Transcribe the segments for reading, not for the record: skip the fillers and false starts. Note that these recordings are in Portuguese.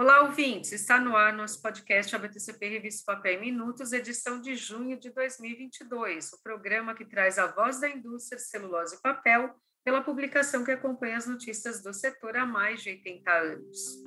Olá, ouvintes! Está no ar nosso podcast ABTCP Revista Papel em Minutos, edição de junho de 2022, o programa que traz a voz da indústria de celulose e papel pela publicação que acompanha as notícias do setor há mais de 80 anos.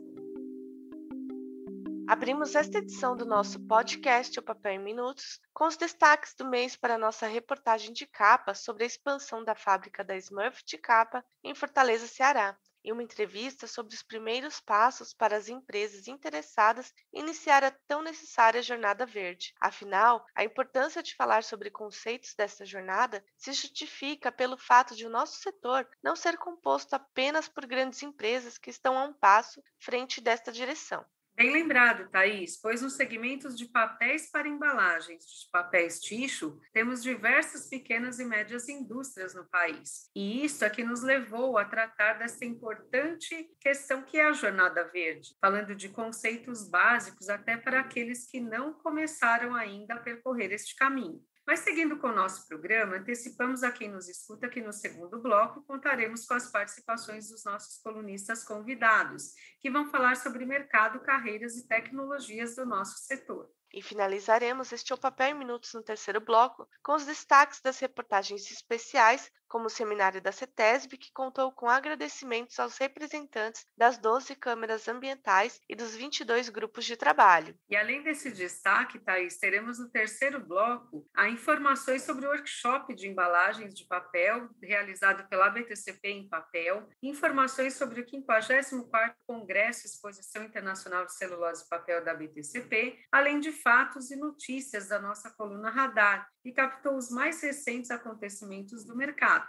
Abrimos esta edição do nosso podcast O Papel em Minutos com os destaques do mês para a nossa reportagem de capa sobre a expansão da fábrica da Smurfit de capa em Fortaleza, Ceará, e uma entrevista sobre os primeiros passos para as empresas interessadas em iniciar a tão necessária jornada verde. Afinal, a importância de falar sobre conceitos dessa jornada se justifica pelo fato de o nosso setor não ser composto apenas por grandes empresas que estão a um passo frente desta direção. Bem lembrado, Thaís, pois nos segmentos de papéis para embalagens, de papéis tixo, temos diversas pequenas e médias indústrias no país. E isso é que nos levou a tratar dessa importante questão que é a jornada verde, falando de conceitos básicos até para aqueles que não começaram ainda a percorrer este caminho. Mas seguindo com o nosso programa, antecipamos a quem nos escuta que no segundo bloco contaremos com as participações dos nossos colunistas convidados, que vão falar sobre mercado, carreiras e tecnologias do nosso setor. E finalizaremos este O Papel em Minutos no terceiro bloco com os destaques das reportagens especiais, como o seminário da CETESB, que contou com agradecimentos aos representantes das 12 câmeras ambientais e dos 22 grupos de trabalho. E além desse destaque, Thaís, teremos no terceiro bloco informações sobre o workshop de embalagens de papel realizado pela ABTCP em papel, informações sobre o 54º Congresso e Exposição Internacional de Celulose e Papel da ABTCP, além de fatos e notícias da nossa coluna Radar, que captou os mais recentes acontecimentos do mercado.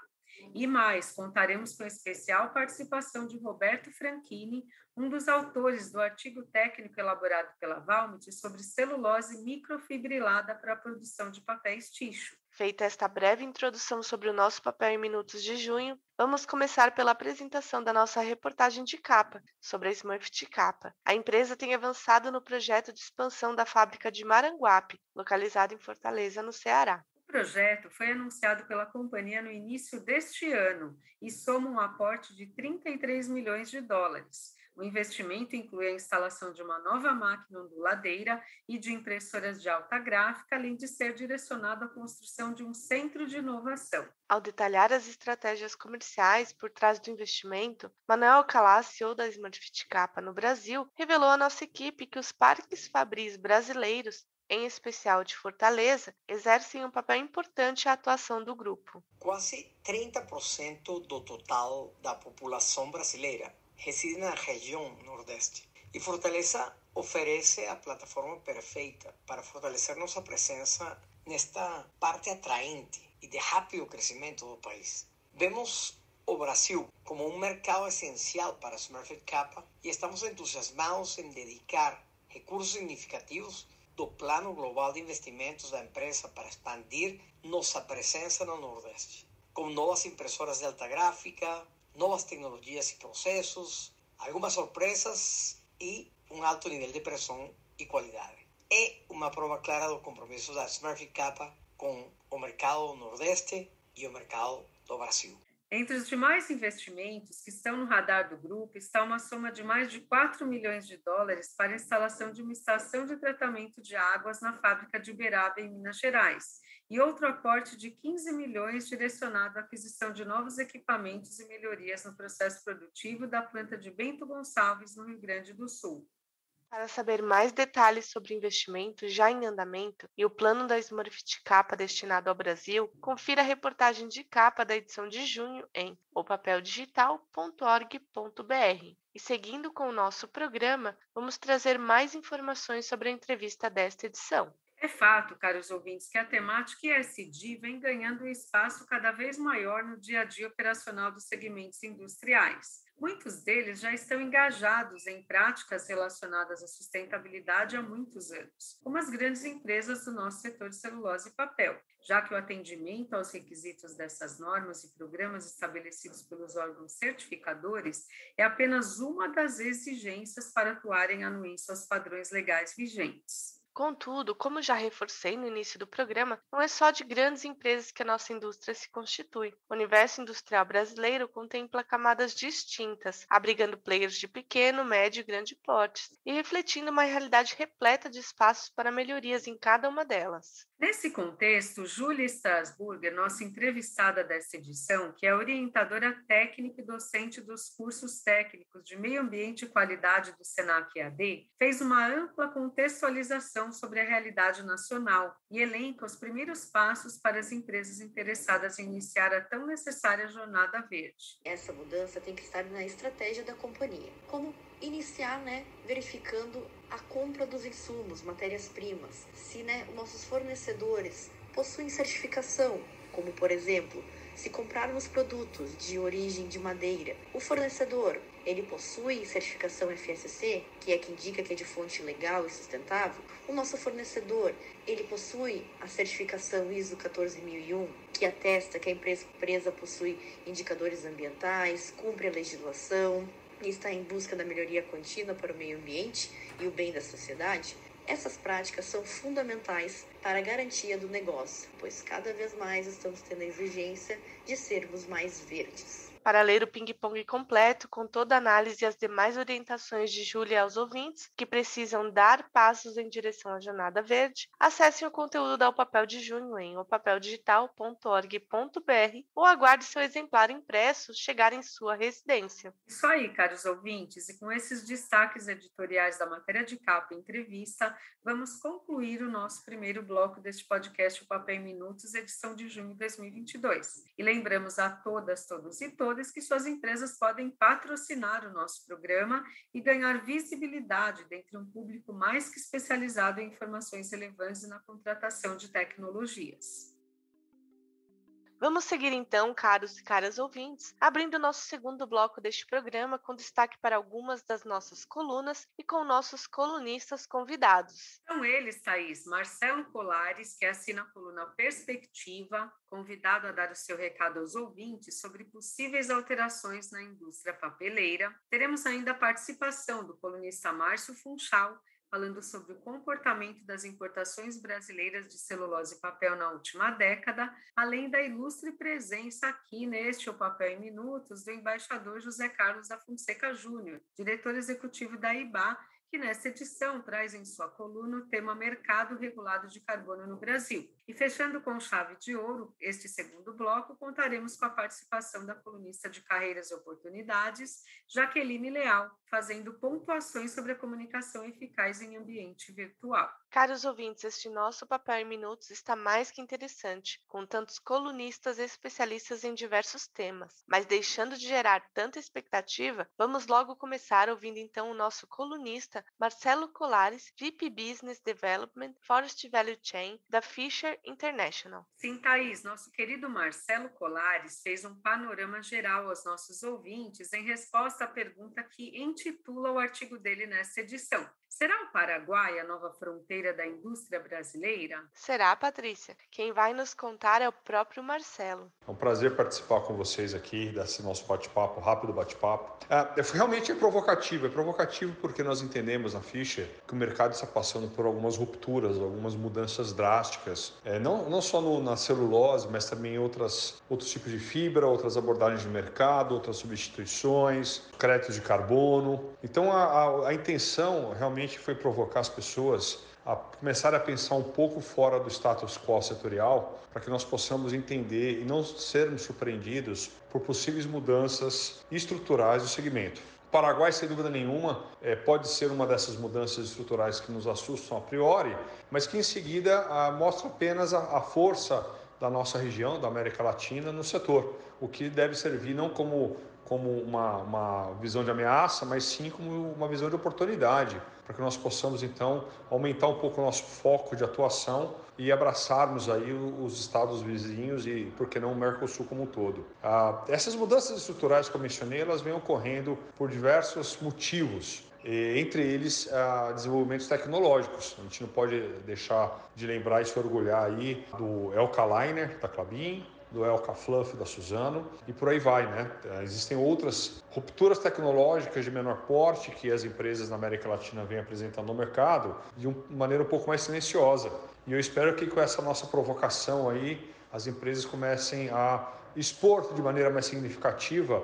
E mais, contaremos com a especial participação de Roberto Franchini, um dos autores do artigo técnico elaborado pela Valmet sobre celulose microfibrilada para a produção de papéis tixo. Feita esta breve introdução sobre o nosso Papel em Minutos de junho, vamos começar pela apresentação da nossa reportagem de capa sobre a Smurfit Capa. A empresa tem avançado no projeto de expansão da fábrica de Maranguape, localizada em Fortaleza, no Ceará. O projeto foi anunciado pela companhia no início deste ano e soma um aporte de 33 milhões de dólares. O investimento inclui a instalação de uma nova máquina onduladeira e de impressoras de alta gráfica, além de ser direcionado à construção de um centro de inovação. Ao detalhar as estratégias comerciais por trás do investimento, Manuel Alcalá, CEO da Smurfit Capa no Brasil, revelou à nossa equipe que os parques fabris brasileiros, em especial de Fortaleza, exercem um papel importante à atuação do grupo. Quase 30% do total da população brasileira reside na região Nordeste. E Fortaleza oferece a plataforma perfeita para fortalecer nossa presença nesta parte atraente e de rápido crescimento do país. Vemos o Brasil como um mercado essencial para a Smurfit Capa e estamos entusiasmados em dedicar recursos significativos do Plano Global de Investimentos da empresa para expandir nossa presença no Nordeste, com novas impressoras de alta gráfica, novas tecnologias e processos, algumas surpresas e um alto nível de pressão e qualidade. É uma prova clara do compromisso da Smurfit Capa com o mercado do Nordeste e o mercado do Brasil. Entre os demais investimentos que estão no radar do grupo está uma soma de mais de 4 milhões de dólares para a instalação de uma estação de tratamento de águas na fábrica de Uberaba, em Minas Gerais, e outro aporte de 15 milhões direcionado à aquisição de novos equipamentos e melhorias no processo produtivo da planta de Bento Gonçalves, no Rio Grande do Sul. Para saber mais detalhes sobre o investimento já em andamento e o plano da Smurfit Capa destinado ao Brasil, confira a reportagem de capa da edição de junho em opapeldigital.org.br. E seguindo com o nosso programa, vamos trazer mais informações sobre a entrevista desta edição. É fato, caros ouvintes, que a temática ESG vem ganhando um espaço cada vez maior no dia a dia operacional dos segmentos industriais. Muitos deles já estão engajados em práticas relacionadas à sustentabilidade há muitos anos, como as grandes empresas do nosso setor de celulose e papel, já que o atendimento aos requisitos dessas normas e programas estabelecidos pelos órgãos certificadores é apenas uma das exigências para atuarem anuente aos padrões legais vigentes. Contudo, como já reforcei no início do programa, não é só de grandes empresas que a nossa indústria se constitui. O universo industrial brasileiro contempla camadas distintas, abrigando players de pequeno, médio e grande portes, e refletindo uma realidade repleta de espaços para melhorias em cada uma delas. Nesse contexto, Júlia Strasburger, nossa entrevistada dessa edição, que é orientadora técnica e docente dos cursos técnicos de Meio Ambiente e Qualidade do SENAC EAD, fez uma ampla contextualização sobre a realidade nacional e elenca os primeiros passos para as empresas interessadas em iniciar a tão necessária jornada verde. Essa mudança tem que estar na estratégia da companhia. Como iniciar, verificando a compra dos insumos, matérias-primas, se nossos fornecedores possuem certificação, como por exemplo, se comprarmos produtos de origem de madeira, o fornecedor, ele possui certificação FSC, que é que indica que é de fonte legal e sustentável. O nosso fornecedor, ele possui a certificação ISO 14001, que atesta que a empresa possui indicadores ambientais, cumpre a legislação e está em busca da melhoria contínua para o meio ambiente e o bem da sociedade. Essas práticas são fundamentais para a garantia do negócio, pois cada vez mais estamos tendo a exigência de sermos mais verdes. Para ler o ping-pong completo, com toda a análise e as demais orientações de Júlia aos ouvintes que precisam dar passos em direção à Jornada Verde, acessem o conteúdo da O Papel de Junho em opapeldigital.org.br ou aguarde seu exemplar impresso chegar em sua residência. Isso aí, caros ouvintes, e com esses destaques editoriais da matéria de capa e entrevista, vamos concluir o nosso primeiro bloco deste podcast O Papel em Minutos, edição de junho de 2022. E lembramos a todas, todos e todas que suas empresas podem patrocinar o nosso programa e ganhar visibilidade dentre um público mais que especializado em informações relevantes na contratação de tecnologias. Vamos seguir então, caros e caras ouvintes, abrindo nosso segundo bloco deste programa com destaque para algumas das nossas colunas e com nossos colunistas convidados. São eles, Thaís, Marcelo Colares, que assina a coluna Perspectiva, convidado a dar o seu recado aos ouvintes sobre possíveis alterações na indústria papeleira. Teremos ainda a participação do colunista Márcio Funchal, falando sobre o comportamento das importações brasileiras de celulose e papel na última década, além da ilustre presença aqui neste O Papel em Minutos do embaixador José Carlos da Fonseca Júnior, diretor executivo da IBA, que nesta edição traz em sua coluna o tema Mercado Regulado de Carbono no Brasil. E fechando com chave de ouro, este segundo bloco, contaremos com a participação da colunista de Carreiras e Oportunidades, Jaqueline Leal, fazendo pontuações sobre a comunicação eficaz em ambiente virtual. Caros ouvintes, este nosso Papel em Minutos está mais que interessante, com tantos colunistas e especialistas em diversos temas. Mas deixando de gerar tanta expectativa, vamos logo começar ouvindo então o nosso colunista Marcelo Colares, VP Business Development Forest Value Chain da Fisher International. Sim, Thaís, nosso querido Marcelo Colares fez um panorama geral aos nossos ouvintes em resposta à pergunta que intitula o artigo dele nesta edição. Será o Paraguai a nova fronteira da indústria brasileira? Será, Patrícia. Quem vai nos contar é o próprio Marcelo. É um prazer participar com vocês aqui desse nosso bate-papo, rápido bate-papo. Realmente é provocativo porque nós entendemos na Fisher que o mercado está passando por algumas rupturas, algumas mudanças drásticas, não só na celulose, mas também em outros tipos de fibra, outras abordagens de mercado, outras substituições, créditos de carbono. Então a intenção realmente foi provocar as pessoas a começar a pensar um pouco fora do status quo setorial para que nós possamos entender e não sermos surpreendidos por possíveis mudanças estruturais do segmento. O Paraguai, sem dúvida nenhuma, pode ser uma dessas mudanças estruturais que nos assustam a priori, mas que em seguida mostra apenas a força da nossa região, da América Latina, no setor, o que deve servir não como uma visão de ameaça, mas sim como uma visão de oportunidade, para que nós possamos, então, aumentar um pouco o nosso foco de atuação e abraçarmos aí os estados vizinhos e, por que não, o Mercosul como um todo. Essas mudanças estruturais que eu mencionei, elas vêm ocorrendo por diversos motivos, entre eles desenvolvimentos tecnológicos. A gente não pode deixar de lembrar e se orgulhar aí do Elkaliner, da Klabin, do Elka Fluff, da Suzano, e por aí vai, né? Existem outras rupturas tecnológicas de menor porte que as empresas na América Latina vêm apresentando no mercado de uma maneira um pouco mais silenciosa. E eu espero que com essa nossa provocação aí, as empresas comecem a expor de maneira mais significativa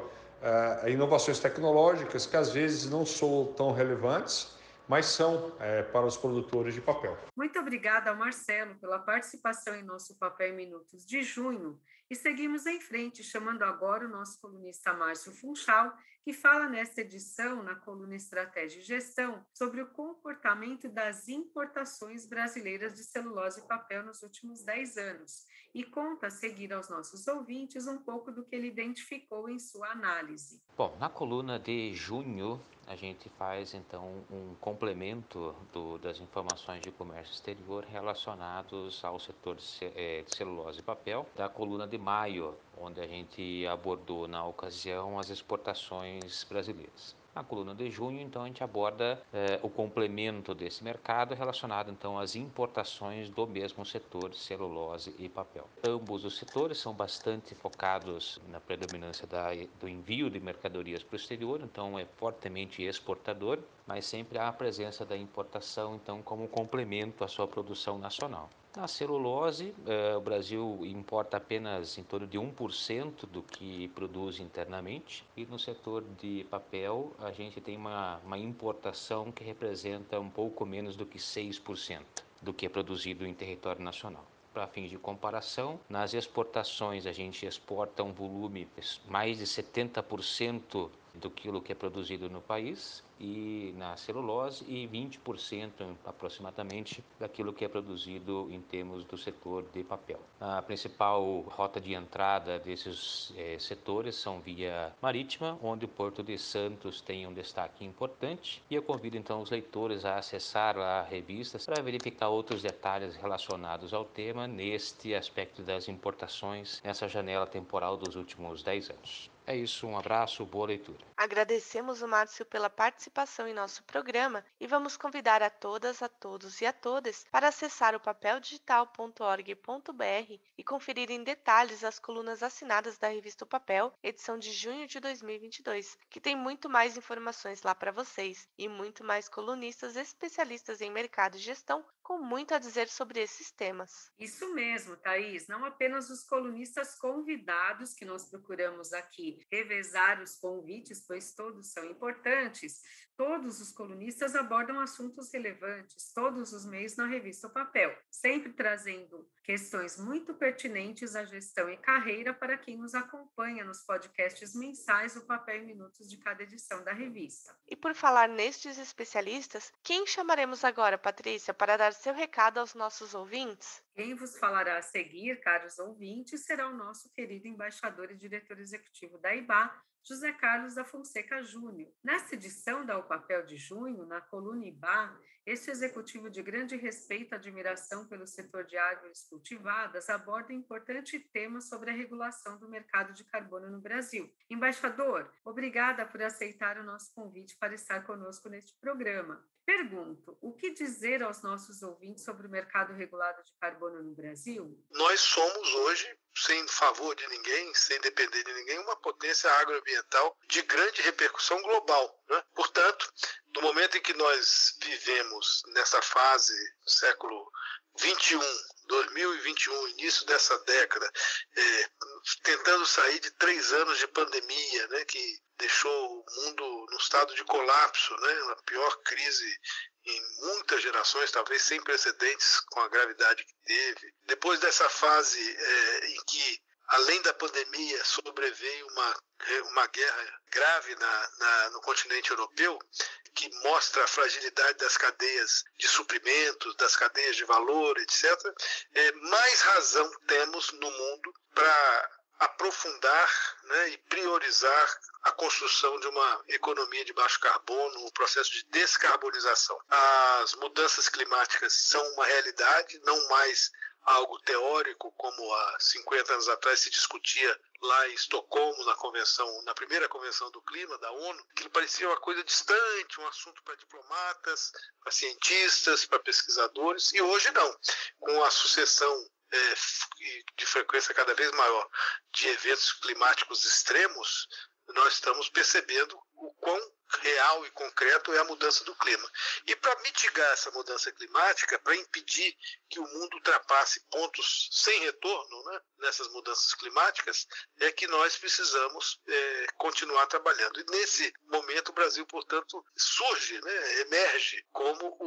inovações tecnológicas que às vezes não são tão relevantes, mas são para os produtores de papel. Muito obrigada ao Marcelo pela participação em nosso Papel em Minutos de junho e seguimos em frente, chamando agora o nosso colunista Márcio Funchal, que fala nesta edição, na coluna Estratégia e Gestão, sobre o comportamento das importações brasileiras de celulose e papel nos últimos 10 anos e conta a seguir aos nossos ouvintes um pouco do que ele identificou em sua análise. Bom, na coluna de junho, a gente faz então um complemento das informações de comércio exterior relacionados ao setor de celulose e papel, da coluna de maio, onde a gente abordou na ocasião as exportações brasileiras. Na coluna de junho, então, a gente aborda o complemento desse mercado relacionado, então, às importações do mesmo setor de celulose e papel. Ambos os setores são bastante focados na predominância do envio de mercadorias para o exterior, então é fortemente exportador, mas sempre há a presença da importação, então, como complemento à sua produção nacional. Na celulose, o Brasil importa apenas em torno de 1% do que produz internamente, e no setor de papel a gente tem uma importação que representa um pouco menos do que 6% do que é produzido em território nacional. Para fins de comparação, nas exportações a gente exporta um volume mais de 70% do que é produzido no país, e na celulose, e 20% aproximadamente daquilo que é produzido em termos do setor de papel. A principal rota de entrada desses setores são via marítima, onde o Porto de Santos tem um destaque importante, e eu convido então os leitores a acessar a revista para verificar outros detalhes relacionados ao tema neste aspecto das importações, nessa janela temporal dos últimos 10 anos. É isso, um abraço, boa leitura. Agradecemos o Márcio pela participação em nosso programa e vamos convidar a todas, a todos e a todas para acessar o papeldigital.org.br e conferir em detalhes as colunas assinadas da revista O Papel, edição de junho de 2022, que tem muito mais informações lá para vocês e muito mais colunistas especialistas em mercado e gestão com muito a dizer sobre esses temas. Isso mesmo, Thaís, não apenas os colunistas convidados que nós procuramos aqui revezar os convites, pois todos são importantes, todos os colunistas abordam assuntos relevantes, todos os meses na revista O Papel, sempre trazendo questões muito pertinentes à gestão e carreira para quem nos acompanha nos podcasts mensais O Papel em Minutos de cada edição da revista. E por falar nestes especialistas, quem chamaremos agora, Patrícia, para dar seu recado aos nossos ouvintes? Quem vos falará a seguir, caros ouvintes, será o nosso querido embaixador e diretor executivo da IBA, José Carlos da Fonseca Júnior. Nesta edição da O Papel de junho, na coluna IBA, este executivo de grande respeito e admiração pelo setor de árvores cultivadas aborda um importante tema sobre a regulação do mercado de carbono no Brasil. Embaixador, obrigada por aceitar o nosso convite para estar conosco neste programa. Pergunto, o que dizer aos nossos ouvintes sobre o mercado regulado de carbono no Brasil? Nós somos hoje, sem favor de ninguém, sem depender de ninguém, uma potência agroambiental de grande repercussão global, né? Portanto, no momento em que nós vivemos nessa fase do século 2021, início dessa década, tentando sair de 3 anos de pandemia, né, que deixou o mundo no estado de colapso, né, a pior crise em muitas gerações, talvez sem precedentes com a gravidade que teve. Depois dessa fase em que, além da pandemia, sobreveio uma guerra grave no continente europeu, que mostra a fragilidade das cadeias de suprimentos, das cadeias de valor, etc., mais razão temos no mundo para aprofundar, né, e priorizar a construção de uma economia de baixo carbono, um processo de descarbonização. As mudanças climáticas são uma realidade, não mais algo teórico, como há 50 anos atrás se discutia lá em Estocolmo, na primeira convenção do clima da ONU, que parecia uma coisa distante, um assunto para diplomatas, para cientistas, para pesquisadores, e hoje não. Com a sucessão de frequência cada vez maior de eventos climáticos extremos, nós estamos percebendo o quão real e concreto é a mudança do clima. E para mitigar essa mudança climática, para impedir que o mundo ultrapasse pontos sem retorno, né, nessas mudanças climáticas, é que nós precisamos continuar trabalhando. E nesse momento o Brasil, portanto, surge, né, emerge como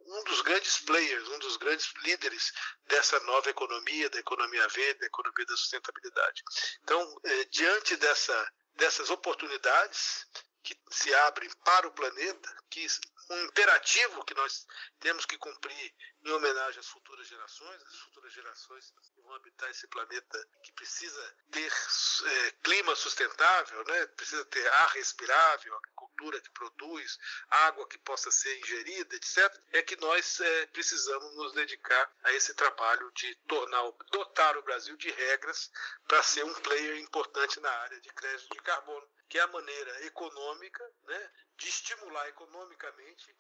um dos grandes players, um dos grandes líderes dessa nova economia, da economia verde, da economia da sustentabilidade. Então, diante dessas oportunidades que se abrem para o planeta, que um imperativo que nós temos que cumprir em homenagem às futuras gerações que vão habitar esse planeta que precisa ter clima sustentável, né? Precisa ter ar respirável, agricultura que produz, água que possa ser ingerida, etc., é que nós precisamos nos dedicar a esse trabalho de dotar o Brasil de regras para ser um player importante na área de crédito de carbono, que é a maneira econômica, né, de estimular economicamente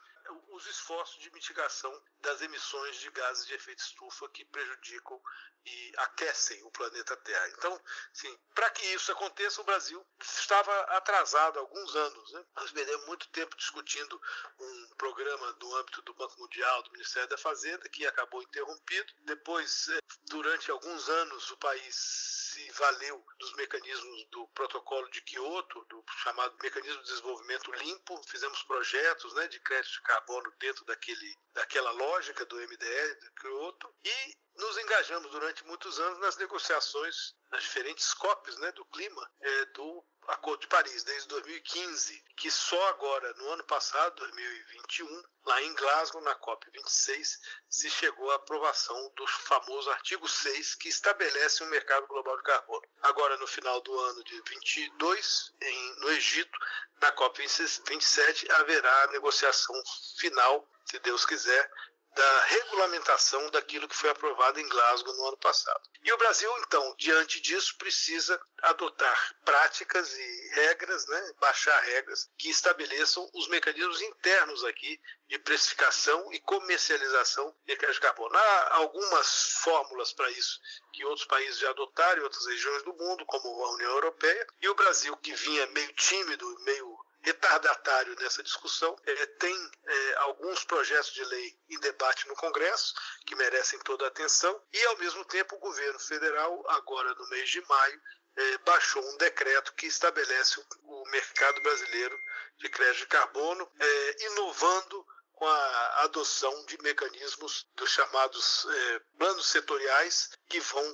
os esforços de mitigação das emissões de gases de efeito estufa que prejudicam e aquecem o planeta Terra. Então, sim, para que isso aconteça, o Brasil estava atrasado há alguns anos, né? Nós perdemos muito tempo discutindo um programa no âmbito do Banco Mundial, do Ministério da Fazenda, que acabou interrompido. Depois, durante alguns anos, o país se valeu dos mecanismos do Protocolo de Quioto, do chamado Mecanismo de Desenvolvimento Limpo. Fizemos projetos, né, de crédito de carbono dentro daquela lógica do MDL, do Quioto, e nos engajamos durante muitos anos nas negociações, nas diferentes COPs, né, do clima, do Acordo de Paris, desde 2015, que só agora, no ano passado, 2021, lá em Glasgow, na COP26, se chegou à aprovação do famoso artigo 6, que estabelece um mercado global de carbono. Agora, no final do ano de 22, no Egito, na COP27, haverá a negociação final, se Deus quiser, da regulamentação daquilo que foi aprovado em Glasgow no ano passado. E o Brasil, então, diante disso, precisa adotar práticas e regras, né, baixar regras que estabeleçam os mecanismos internos aqui de precificação e comercialização de crédito de carbono. Há algumas fórmulas para isso que outros países já adotaram em outras regiões do mundo, como a União Europeia, e o Brasil, que vinha meio tímido, meio retardatário nessa discussão, tem alguns projetos de lei em debate no Congresso, que merecem toda a atenção, e, ao mesmo tempo, o governo federal, agora no mês de maio, baixou um decreto que estabelece o mercado brasileiro de crédito de carbono, inovando com a adoção de mecanismos dos chamados planos setoriais, que vão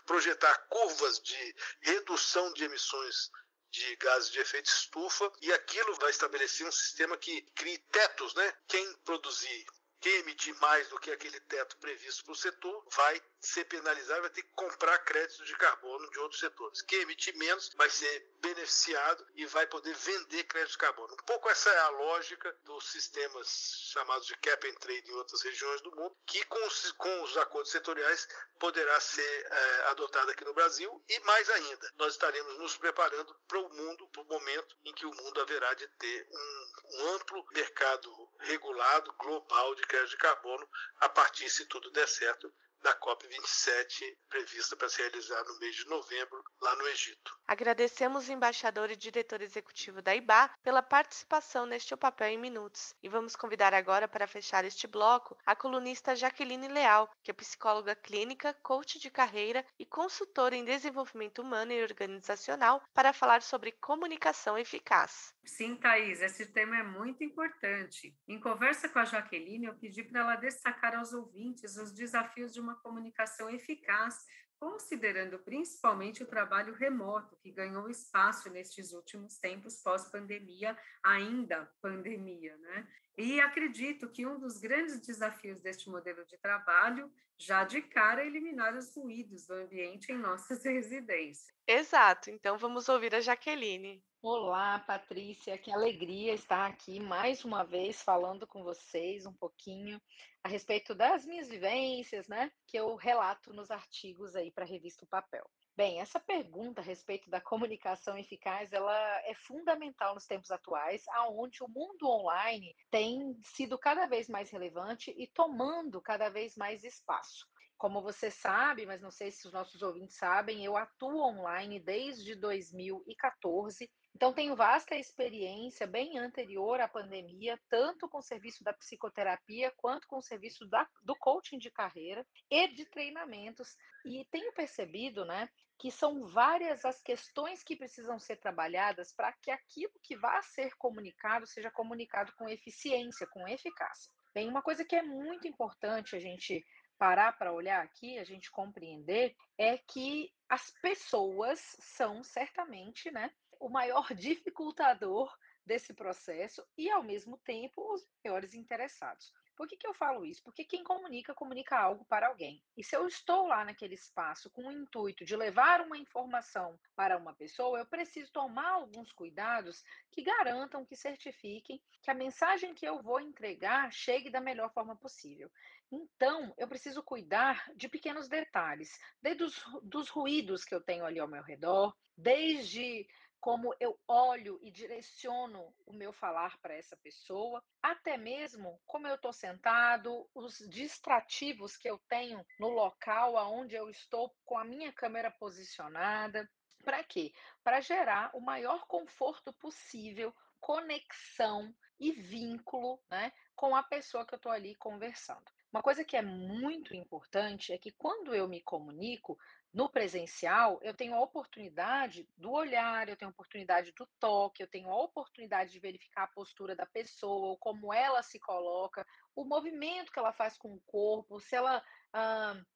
projetar curvas de redução de emissões de gases de efeito estufa, e aquilo vai estabelecer um sistema que crie tetos, né? Quem emitir mais do que aquele teto previsto para o setor vai ser penalizado, vai ter que comprar créditos de carbono de outros setores. Quem emitir menos vai ser beneficiado e vai poder vender créditos de carbono. Um pouco essa é a lógica dos sistemas chamados de cap and trade em outras regiões do mundo, que com os acordos setoriais poderá ser adotada aqui no Brasil, e mais ainda, nós estaremos nos preparando para o momento em que o mundo haverá de ter um amplo mercado regulado, global de crédito de carbono, a partir, se tudo der certo, da COP27, prevista para se realizar no mês de novembro, lá no Egito. Agradecemos o embaixador e diretor executivo da IBA pela participação neste O Papel em Minutos. E vamos convidar agora, para fechar este bloco, a colunista Jaqueline Leal, que é psicóloga clínica, coach de carreira e consultora em desenvolvimento humano e organizacional, para falar sobre comunicação eficaz. Sim, Thaís, esse tema é muito importante. Em conversa com a Jaqueline, eu pedi para ela destacar aos ouvintes os desafios de uma comunicação eficaz, considerando principalmente o trabalho remoto, que ganhou espaço nestes últimos tempos pós-pandemia, ainda pandemia, né? E acredito que um dos grandes desafios deste modelo de trabalho, já de cara, é eliminar os ruídos do ambiente em nossas residências. Exato, então vamos ouvir a Jaqueline. Olá, Patrícia, que alegria estar aqui mais uma vez falando com vocês um pouquinho a respeito das minhas vivências, né, que eu relato nos artigos aí para a revista O Papel. Bem, essa pergunta a respeito da comunicação eficaz, ela é fundamental nos tempos atuais, onde o mundo online tem sido cada vez mais relevante e tomando cada vez mais espaço. Como você sabe, mas não sei se os nossos ouvintes sabem, eu atuo online desde 2014, então tenho vasta experiência bem anterior à pandemia, tanto com o serviço da psicoterapia quanto com o serviço do coaching de carreira e de treinamentos. E tenho percebido, né, que são várias as questões que precisam ser trabalhadas para que aquilo que vai ser comunicado seja comunicado com eficiência, com eficácia. Bem, uma coisa que é muito importante a gente parar para olhar aqui, a gente compreender, é que as pessoas são certamente, né, o maior dificultador desse processo e, ao mesmo tempo, os maiores interessados. Por que eu falo isso? Porque quem comunica, comunica algo para alguém. E se eu estou lá naquele espaço com o intuito de levar uma informação para uma pessoa, eu preciso tomar alguns cuidados que garantam, que certifiquem que a mensagem que eu vou entregar chegue da melhor forma possível. Então, eu preciso cuidar de pequenos detalhes, desde dos ruídos que eu tenho ali ao meu redor, desde como eu olho e direciono o meu falar para essa pessoa, até mesmo como eu estou sentado, os distrativos que eu tenho no local aonde eu estou com a minha câmera posicionada. Para quê? Para gerar o maior conforto possível, conexão e vínculo, né, com a pessoa que eu estou ali conversando. Uma coisa que é muito importante é que quando eu me comunico no presencial, eu tenho a oportunidade do olhar, eu tenho a oportunidade do toque, eu tenho a oportunidade de verificar a postura da pessoa, como ela se coloca, o movimento que ela faz com o corpo, se ela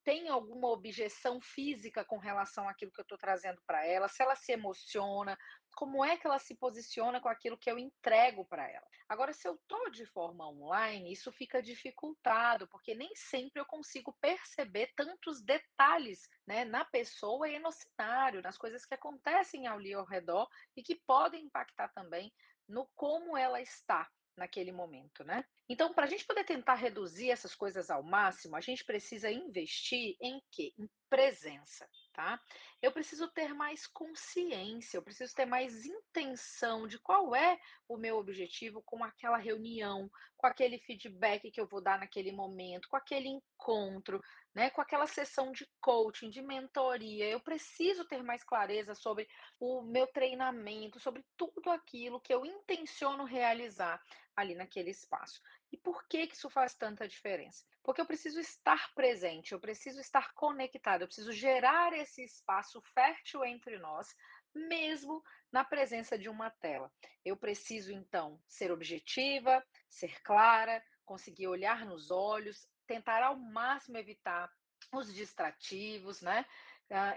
tem alguma objeção física com relação àquilo que eu estou trazendo para ela, se ela se emociona, como é que ela se posiciona com aquilo que eu entrego para ela. Agora, se eu estou de forma online, isso fica dificultado, porque nem sempre eu consigo perceber tantos detalhes, né, na pessoa e no cenário, nas coisas que acontecem ali ao redor e que podem impactar também no como ela está naquele momento, né? Então, para a gente poder tentar reduzir essas coisas ao máximo, a gente precisa investir em quê? Em presença, tá? Eu preciso ter mais consciência, eu preciso ter mais intenção de qual é o meu objetivo com aquela reunião, com aquele feedback que eu vou dar naquele momento, com aquele encontro, né, com aquela sessão de coaching, de mentoria. Eu preciso ter mais clareza sobre o meu treinamento, sobre tudo aquilo que eu intenciono realizar ali naquele espaço. E por que isso faz tanta diferença? Porque eu preciso estar presente, eu preciso estar conectado, eu preciso gerar esse espaço fértil entre nós, mesmo na presença de uma tela. Eu preciso, então, ser objetiva, ser clara, conseguir olhar nos olhos, tentar ao máximo evitar os distrativos, né?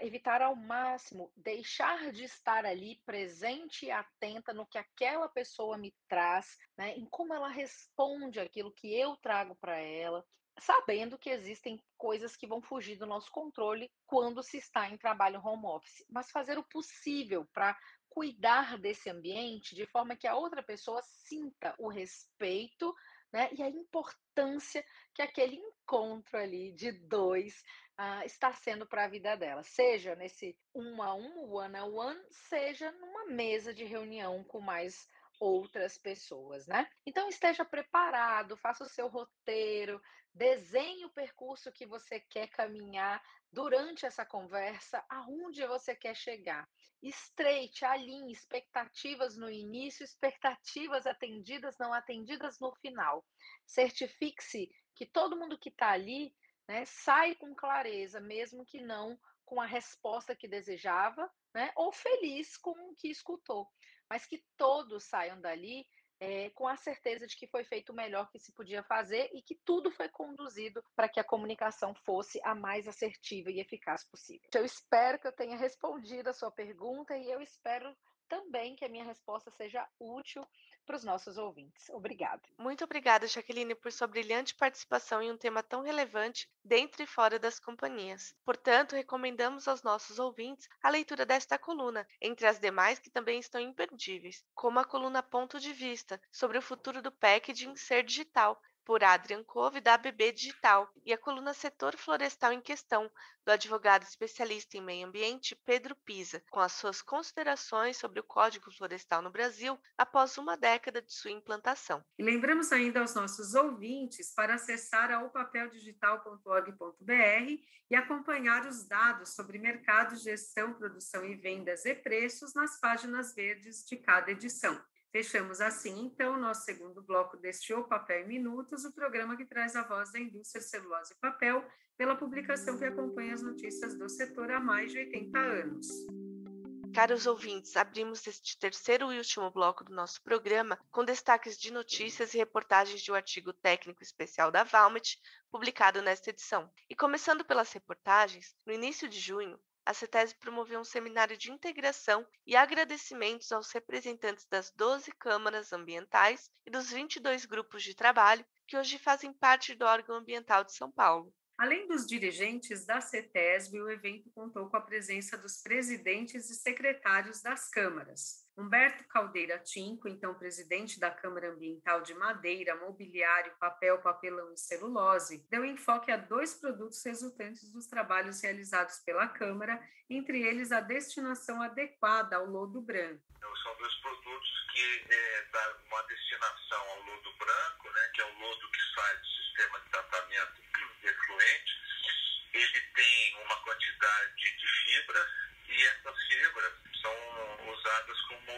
Evitar ao máximo deixar de estar ali presente e atenta no que aquela pessoa me traz, né? Em como ela responde aquilo que eu trago para ela, sabendo que existem coisas que vão fugir do nosso controle quando se está em trabalho home office, mas fazer o possível para cuidar desse ambiente de forma que a outra pessoa sinta o respeito, né, e a importância que aquele encontro ali de dois está sendo para a vida dela, seja nesse um a um, one a one, seja numa mesa de reunião com mais outras pessoas, né? Então esteja preparado, faça o seu roteiro, desenhe o percurso que você quer caminhar durante essa conversa, aonde você quer chegar. Estreite, alinhe expectativas no início, expectativas atendidas, não atendidas no final. Certifique-se que todo mundo que está ali, né, sai com clareza, mesmo que não com a resposta que desejava, né, ou feliz com o que escutou, mas que todos saiam dali com a certeza de que foi feito o melhor que se podia fazer e que tudo foi conduzido para que a comunicação fosse a mais assertiva e eficaz possível. Eu espero que eu tenha respondido a sua pergunta e eu espero também que a minha resposta seja útil para os nossos ouvintes. Obrigada. Muito obrigada, Jaqueline, por sua brilhante participação em um tema tão relevante dentro e fora das companhias. Portanto, recomendamos aos nossos ouvintes a leitura desta coluna, entre as demais que também estão imperdíveis, como a coluna Ponto de Vista, sobre o futuro do packaging ser digital, por Adrian Cove, da ABB Digital, e a coluna Setor Florestal em Questão, do advogado especialista em meio ambiente Pedro Pisa, com as suas considerações sobre o Código Florestal no Brasil após uma década de sua implantação. E lembramos ainda aos nossos ouvintes para acessar a opapeldigital.org.br e acompanhar os dados sobre mercado, gestão, produção e vendas e preços nas páginas verdes de cada edição. Fechamos assim, então, nosso segundo bloco deste O Papel em Minutos, o programa que traz a voz da indústria celulose e papel, pela publicação que acompanha as notícias do setor há mais de 80 anos. Caros ouvintes, abrimos este terceiro e último bloco do nosso programa com destaques de notícias e reportagens de um artigo técnico especial da Valmet, publicado nesta edição. E começando pelas reportagens, no início de junho, a CETESB promoveu um seminário de integração e agradecimentos aos representantes das 12 câmaras ambientais e dos 22 grupos de trabalho que hoje fazem parte do órgão ambiental de São Paulo. Além dos dirigentes da CETESB, o evento contou com a presença dos presidentes e secretários das câmaras. Humberto Caldeira Tinco, então presidente da Câmara Ambiental de Madeira, Mobiliário, Papel, Papelão e Celulose, deu enfoque a 2 produtos resultantes dos trabalhos realizados pela Câmara, entre eles a destinação adequada ao lodo branco. São 2 produtos que dão uma destinação ao lodo branco, né, que é o lodo que sai do sistema de tratamento de efluente. Ele tem uma quantidade de fibras e essas fibras são usadas como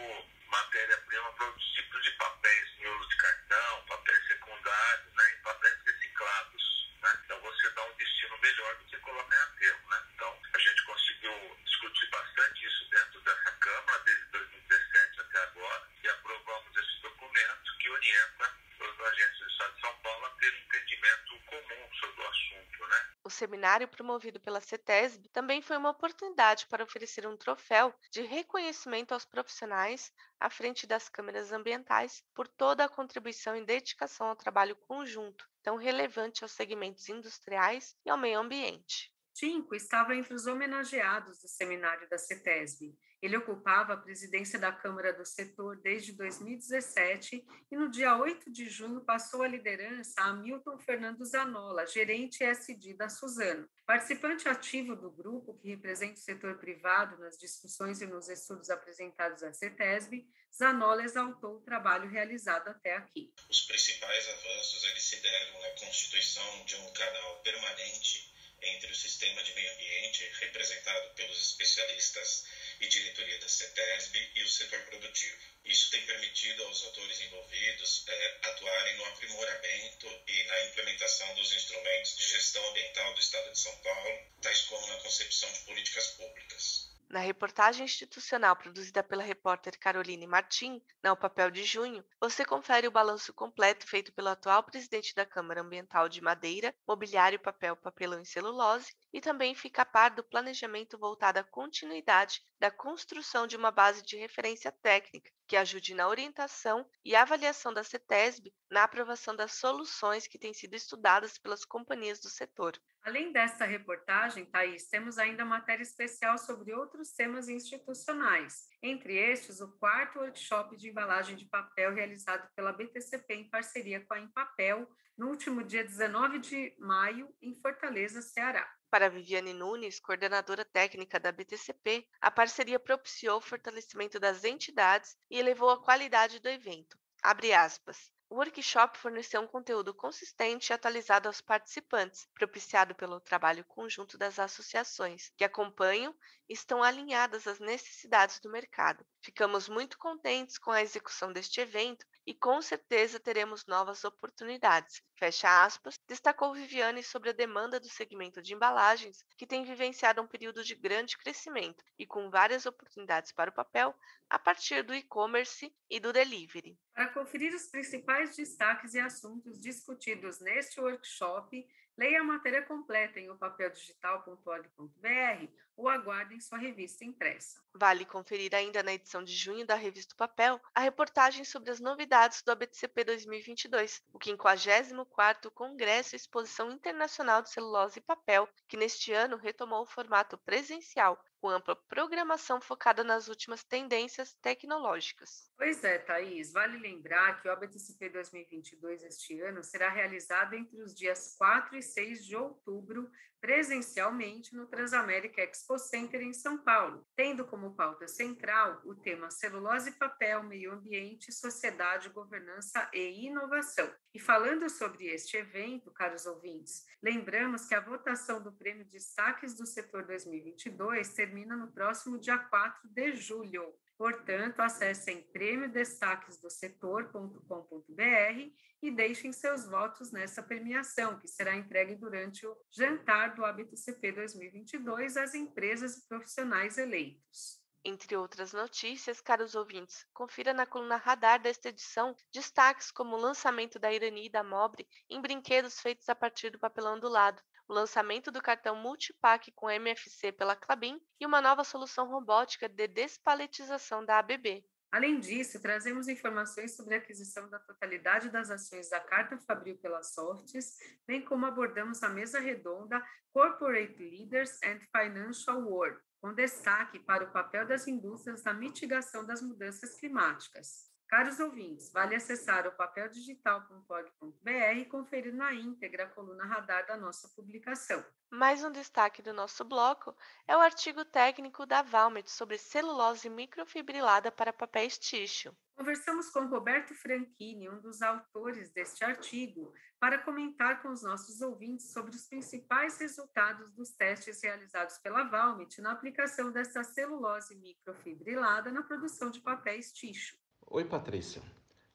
matéria-prima para outros tipos de papéis, miolos de cartão, papéis secundários, né, e papéis reciclados. Né? Então você dá um destino melhor do que colocar em aterro. Né? Então a gente conseguiu discutir bastante isso dentro dessa Câmara, desde 2017 até agora, e aprovamos esse documento que orienta as agências do Estado de São Paulo a ter um entendimento comum sobre o assunto. Né? O seminário promovido pela CETESB também foi uma oportunidade para oferecer um troféu de reconhecimento aos profissionais à frente das câmaras ambientais por toda a contribuição e dedicação ao trabalho conjunto, tão relevante aos segmentos industriais e ao meio ambiente. Tinco estava entre os homenageados do seminário da CETESB. Ele ocupava a presidência da Câmara do Setor desde 2017 e no dia 8 de junho passou a liderança a Hamilton Fernando Zanola, gerente SD da Suzano. Participante ativo do grupo, que representa o setor privado nas discussões e nos estudos apresentados à CETESB, Zanola exaltou o trabalho realizado até aqui. Os principais avanços eles se deram na constituição de um canal permanente entre o sistema de meio ambiente, representado pelos especialistas e diretoria da CETESB, e o setor produtivo. Isso tem permitido aos atores envolvidos atuarem no aprimoramento e na implementação dos instrumentos de gestão ambiental do Estado de São Paulo, tais como na concepção de políticas públicas. Na reportagem institucional produzida pela repórter Caroline Martim, na O Papel de Junho, você confere o balanço completo feito pelo atual presidente da Câmara Ambiental de Madeira, Mobiliário, Papel, Papelão e Celulose, e também fica a par do planejamento voltado à continuidade da construção de uma base de referência técnica que ajude na orientação e avaliação da CETESB na aprovação das soluções que têm sido estudadas pelas companhias do setor. Além desta reportagem, Thaís, temos ainda matéria especial sobre outros temas institucionais. Entre estes, o 4º workshop de embalagem de papel realizado pela BTCP em parceria com a Empapel, no último dia 19 de maio, em Fortaleza, Ceará. Para Viviane Nunes, coordenadora técnica da BTCP, a parceria propiciou o fortalecimento das entidades e elevou a qualidade do evento. Abre aspas. O workshop forneceu um conteúdo consistente e atualizado aos participantes, propiciado pelo trabalho conjunto das associações, que acompanham e estão alinhadas às necessidades do mercado. Ficamos muito contentes com a execução deste evento e com certeza teremos novas oportunidades. Fecha aspas, destacou Viviane sobre a demanda do segmento de embalagens, que tem vivenciado um período de grande crescimento e com várias oportunidades para o papel a partir do e-commerce e do delivery. Para conferir os principais destaques e assuntos discutidos neste workshop, leia a matéria completa em opapeldigital.org.br ou aguardem sua revista impressa. Vale conferir ainda na edição de junho da Revista Papel a reportagem sobre as novidades do ABTCP 2022, o 54º Congresso e Exposição Internacional de Celulose e Papel, que neste ano retomou o formato presencial, com ampla programação focada nas últimas tendências tecnológicas. Pois é, Thaís, vale lembrar que o ABTCP 2022 este ano será realizado entre os dias 4 e 6 de outubro, presencialmente no Transamérica Expo Center em São Paulo, tendo como pauta central o tema celulose e papel, meio ambiente, sociedade, governança e inovação. E falando sobre este evento, caros ouvintes, lembramos que a votação do Prêmio Destaques do Setor 2022 termina no próximo dia 4 de julho. Portanto, acessem prêmiodestaquesdosetor.com.br e deixem seus votos nessa premiação, que será entregue durante o jantar do ABTCP 2022 às empresas e profissionais eleitos. Entre outras notícias, caros ouvintes, confira na coluna Radar desta edição destaques como o lançamento da Irani e da Mobre em brinquedos feitos a partir do papelão ondulado, o lançamento do cartão Multipack com MFC pela Klabin e uma nova solução robótica de despaletização da ABB. Além disso, trazemos informações sobre a aquisição da totalidade das ações da Carta Fabril pela Softs, bem como abordamos a mesa redonda Corporate Leaders and Financial World, com destaque para o papel das indústrias na mitigação das mudanças climáticas. Caros ouvintes, vale acessar o papeldigital.org.br e conferir na íntegra a coluna Radar da nossa publicação. Mais um destaque do nosso bloco é o artigo técnico da Valmet sobre celulose microfibrilada para papéis tissue. Conversamos com Roberto Franchini, um dos autores deste artigo, para comentar com os nossos ouvintes sobre os principais resultados dos testes realizados pela Valmet na aplicação dessa celulose microfibrilada na produção de papéis tissue. Oi, Patrícia.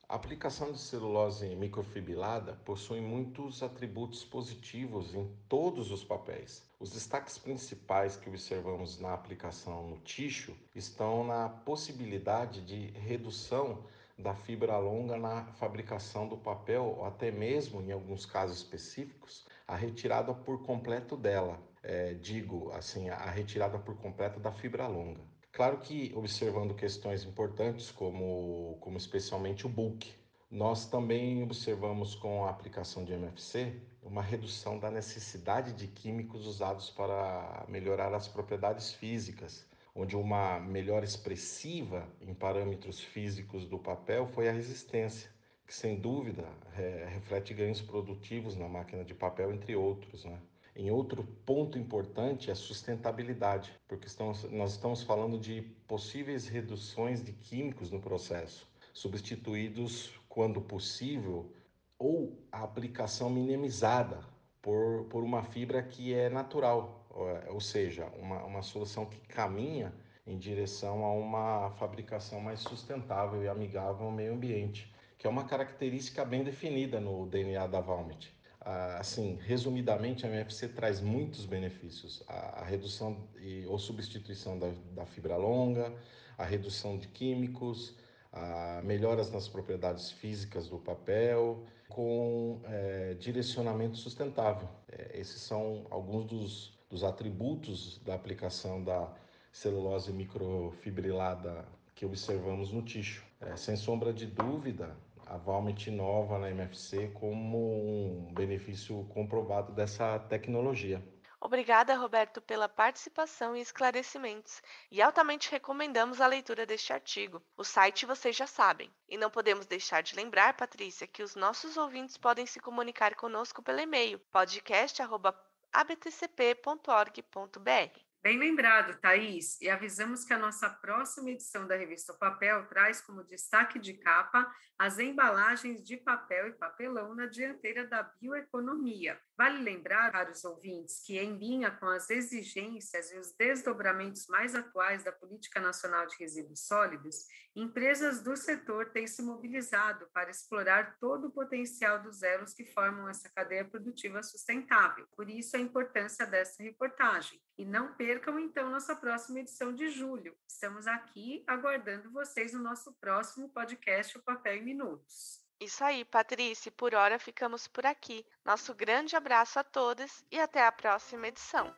A aplicação de celulose microfibrilada possui muitos atributos positivos em todos os papéis. Os destaques principais que observamos na aplicação no tissue estão na possibilidade de redução da fibra longa na fabricação do papel, ou até mesmo, em alguns casos específicos, a retirada por completo dela. A retirada por completo da fibra longa. Claro que observando questões importantes como especialmente o bulk. Nós também observamos com a aplicação de MFC uma redução da necessidade de químicos usados para melhorar as propriedades físicas, onde uma melhora expressiva em parâmetros físicos do papel foi a resistência, que sem dúvida reflete ganhos produtivos na máquina de papel, entre outros, né? Em outro ponto importante é a sustentabilidade, porque nós estamos falando de possíveis reduções de químicos no processo, substituídos, quando possível, ou a aplicação minimizada por uma fibra que é natural, ou seja, uma solução que caminha em direção a uma fabricação mais sustentável e amigável ao meio ambiente, que é uma característica bem definida no DNA da Valmet. Resumidamente, a MFC traz muitos benefícios: a redução ou substituição da fibra longa, a redução de químicos, melhoras nas propriedades físicas do papel, com direcionamento sustentável. Esses são alguns dos atributos da aplicação da celulose microfibrilada que observamos no tissue. Sem sombra de dúvida, a Valmet inova na MFC como um benefício comprovado dessa tecnologia. Obrigada, Roberto, pela participação e esclarecimentos, e altamente recomendamos a leitura deste artigo. O site vocês já sabem. E não podemos deixar de lembrar, Patrícia, que os nossos ouvintes podem se comunicar conosco pelo e-mail podcast@abtcp.org.br. Bem lembrado, Thaís, e avisamos que a nossa próxima edição da Revista Papel traz como destaque de capa as embalagens de papel e papelão na dianteira da bioeconomia. Vale lembrar, caros ouvintes, que em linha com as exigências e os desdobramentos mais atuais da Política Nacional de Resíduos Sólidos, empresas do setor têm se mobilizado para explorar todo o potencial dos elos que formam essa cadeia produtiva sustentável. Por isso, a importância dessa reportagem. E não percam, então, nossa próxima edição de julho. Estamos aqui aguardando vocês no nosso próximo podcast, O Papel em Minutos. Isso aí, Patrícia. Por hora, ficamos por aqui. Nosso grande abraço a todos e até a próxima edição.